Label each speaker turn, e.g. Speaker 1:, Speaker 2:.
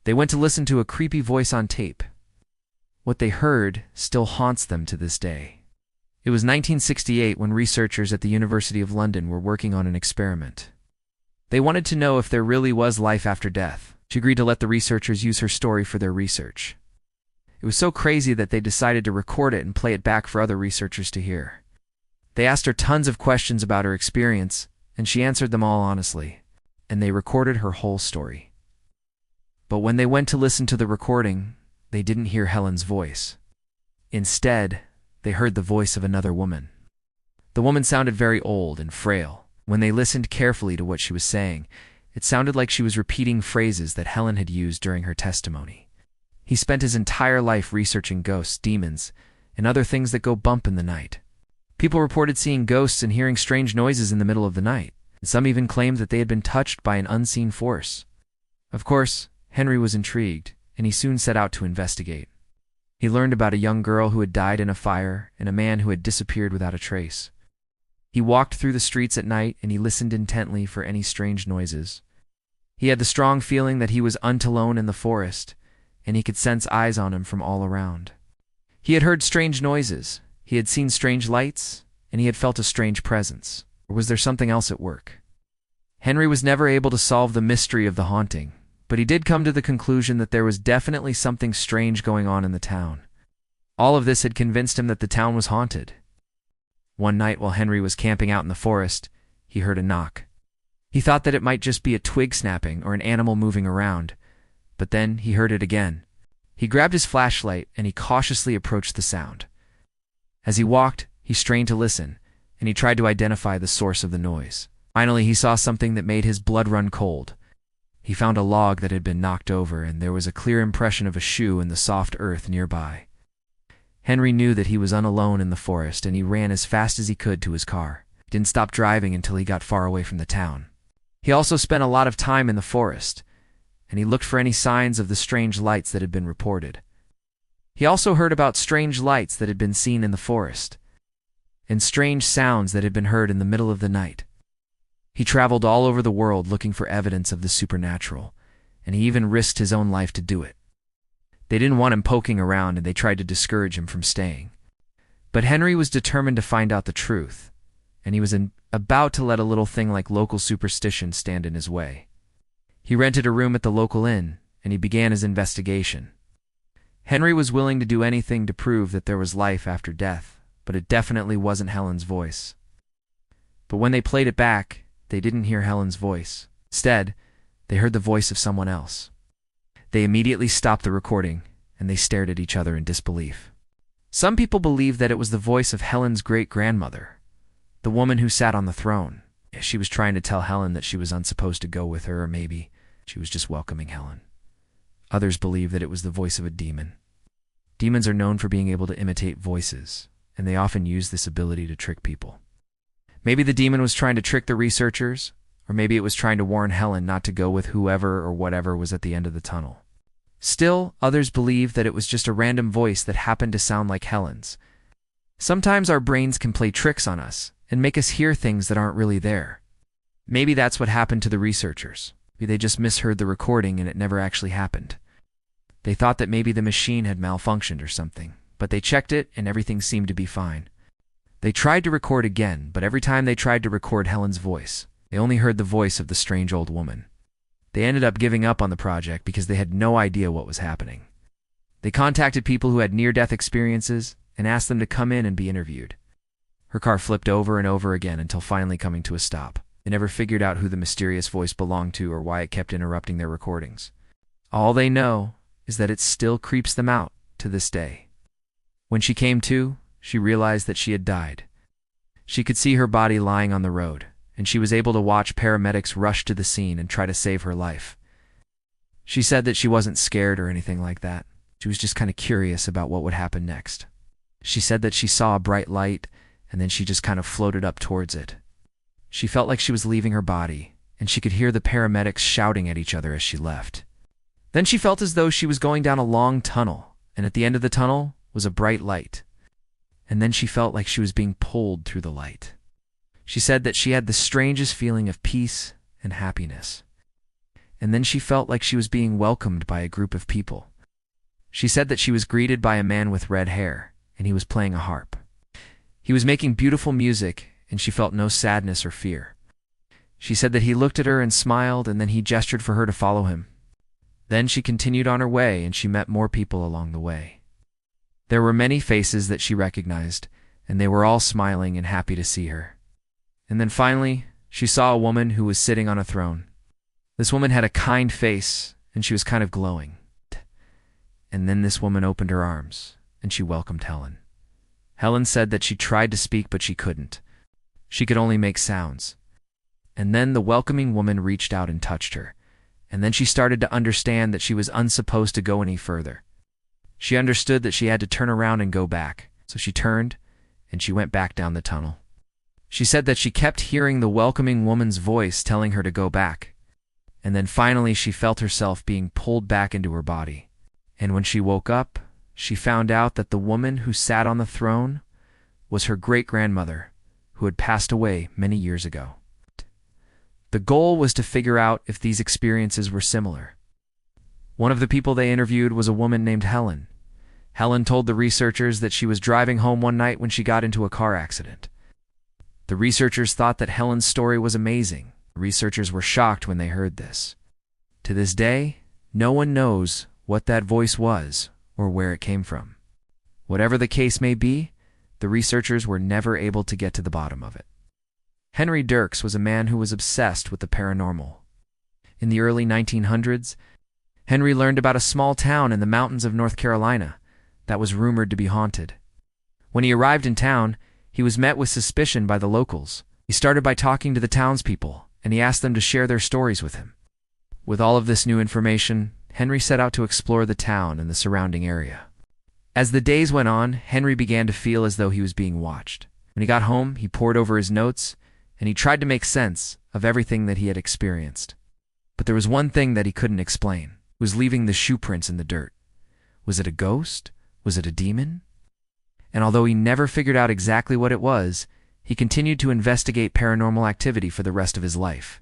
Speaker 1: They went to listen to a creepy voice on tape. What they heard still haunts them to this day. It was 1968 when researchers at the University of London were working on an experiment. They wanted to know if there really was life after death. She agreed to let the researchers use her story for their research. It was so crazy that they decided to record it and play it back for other researchers to hear. They asked her tons of questions about her experience, and she answered them all honestly, and they recorded her whole story. But when they went to listen to the recording, they didn't hear Helen's voice. Instead, they heard the voice of another woman. The woman sounded very old and frail. When they listened carefully to what she was saying, it sounded like she was repeating phrases that Helen had used during her testimony. He spent his entire life researching ghosts, demons, and other things that go bump in the night. People reported seeing ghosts and hearing strange noises in the middle of the night, and some even claimed that they had been touched by an unseen force. Of course, Henry was intrigued, and he soon set out to investigate. He learned about a young girl who had died in a fire and a man who had disappeared without a trace. He walked through the streets at night and he listened intently for any strange noises. He had the strong feeling that he was alone in the forest, and he could sense eyes on him from all around. He had heard strange noises, he had seen strange lights, and he had felt a strange presence. Or was there something else at work? Henry was never able to solve the mystery of the haunting, but he did come to the conclusion that there was definitely something strange going on in the town. All of this had convinced him that the town was haunted. One night while Henry was camping out in the forest, he heard a knock. He thought that it might just be a twig snapping or an animal moving around, but then he heard it again. He grabbed his flashlight and he cautiously approached the sound. As he walked, he strained to listen, and he tried to identify the source of the noise. Finally, he saw something that made his blood run cold. He found a log that had been knocked over, and there was a clear impression of a shoe in the soft earth nearby. Henry knew that he was alone in the forest, and he ran as fast as he could to his car. He didn't stop driving until he got far away from the town. He also spent a lot of time in the forest, and he looked for any signs of the strange lights that had been reported. He also heard about strange lights that had been seen in the forest, and strange sounds that had been heard in the middle of the night. He traveled all over the world looking for evidence of the supernatural, and he even risked his own life to do it. They didn't want him poking around, and they tried to discourage him from staying. But Henry was determined to find out the truth, and he was about to let a little thing like local superstition stand in his way. He rented a room at the local inn, and he began his investigation. Henry was willing to do anything to prove that there was life after death, but it definitely wasn't Helen's voice. But when they played it back, they didn't hear Helen's voice. Instead, they heard the voice of someone else. They immediately stopped the recording, and they stared at each other in disbelief. Some people believed that it was the voice of Helen's great-grandmother, the woman who sat on the throne. She was trying to tell Helen that she was unsupposed to go with her, or maybe she was just welcoming Helen. Others believed that it was the voice of a demon. Demons are known for being able to imitate voices, and they often use this ability to trick people. Maybe the demon was trying to trick the researchers, or maybe it was trying to warn Helen not to go with whoever or whatever was at the end of the tunnel. Still, others believe that it was just a random voice that happened to sound like Helen's. Sometimes our brains can play tricks on us and make us hear things that aren't really there. Maybe that's what happened to the researchers. Maybe they just misheard the recording and it never actually happened. They thought that maybe the machine had malfunctioned or something, but they checked it and everything seemed to be fine. They tried to record again, but every time they tried to record Helen's voice, they only heard the voice of the strange old woman. They ended up giving up on the project because they had no idea what was happening. They contacted people who had near-death experiences and asked them to come in and be interviewed. Her car flipped over and over again until finally coming to a stop. They never figured out who the mysterious voice belonged to or why it kept interrupting their recordings. All they know is that it still creeps them out to this day. When she came to, she realized that she had died. She could see her body lying on the road, and she was able to watch paramedics rush to the scene and try to save her life. She said that she wasn't scared or anything like that. She was just kind of curious about what would happen next. She said that she saw a bright light, and then she just kind of floated up towards it. She felt like she was leaving her body, and she could hear the paramedics shouting at each other as she left. Then she felt as though she was going down a long tunnel, and at the end of the tunnel was a bright light. And then she felt like she was being pulled through the light. She said that she had the strangest feeling of peace and happiness. and then she felt like she was being welcomed by a group of people. She said that she was greeted by a man with red hair, and he was playing a harp. He was making beautiful music, and she felt no sadness or fear. She said that he looked at her and smiled, and then he gestured for her to follow him. Then she continued on her way, and she met more people along the way. There were many faces that she recognized, and they were all smiling and happy to see her. And then finally, she saw a woman who was sitting on a throne. This woman had a kind face, and she was kind of glowing. And then this woman opened her arms, and she welcomed Helen. Helen said that she tried to speak, but she couldn't. She could only make sounds. And then the welcoming woman reached out and touched her, and then she started to understand that she was unsupposed to go any further. She understood that she had to turn around and go back, so she turned, and she went back down the tunnel. She said that she kept hearing the welcoming woman's voice telling her to go back, and then finally she felt herself being pulled back into her body. And when she woke up, she found out that the woman who sat on the throne was her great-grandmother, who had passed away many years ago. The goal was to figure out if these experiences were similar. One of the people they interviewed was a woman named Helen. Helen told the researchers that she was driving home one night when she got into a car accident. The researchers thought that Helen's story was amazing. The researchers were shocked when they heard this. To this day, no one knows what that voice was or where it came from. Whatever the case may be, the researchers were never able to get to the bottom of it. Henry Dirks was a man who was obsessed with the paranormal. In the early 1900s, Henry learned about a small town in the mountains of North Carolina that was rumored to be haunted. When he arrived in town, he was met with suspicion by the locals. He started by talking to the townspeople, and he asked them to share their stories with him. With all of this new information, Henry set out to explore the town and the surrounding area. As the days went on, Henry began to feel as though he was being watched. When he got home, he pored over his notes, and he tried to make sense of everything that he had experienced. But there was one thing that he couldn't explain. It was leaving the shoe prints in the dirt. Was it a ghost? Was it a demon? And although he never figured out exactly what it was, he continued to investigate paranormal activity for the rest of his life.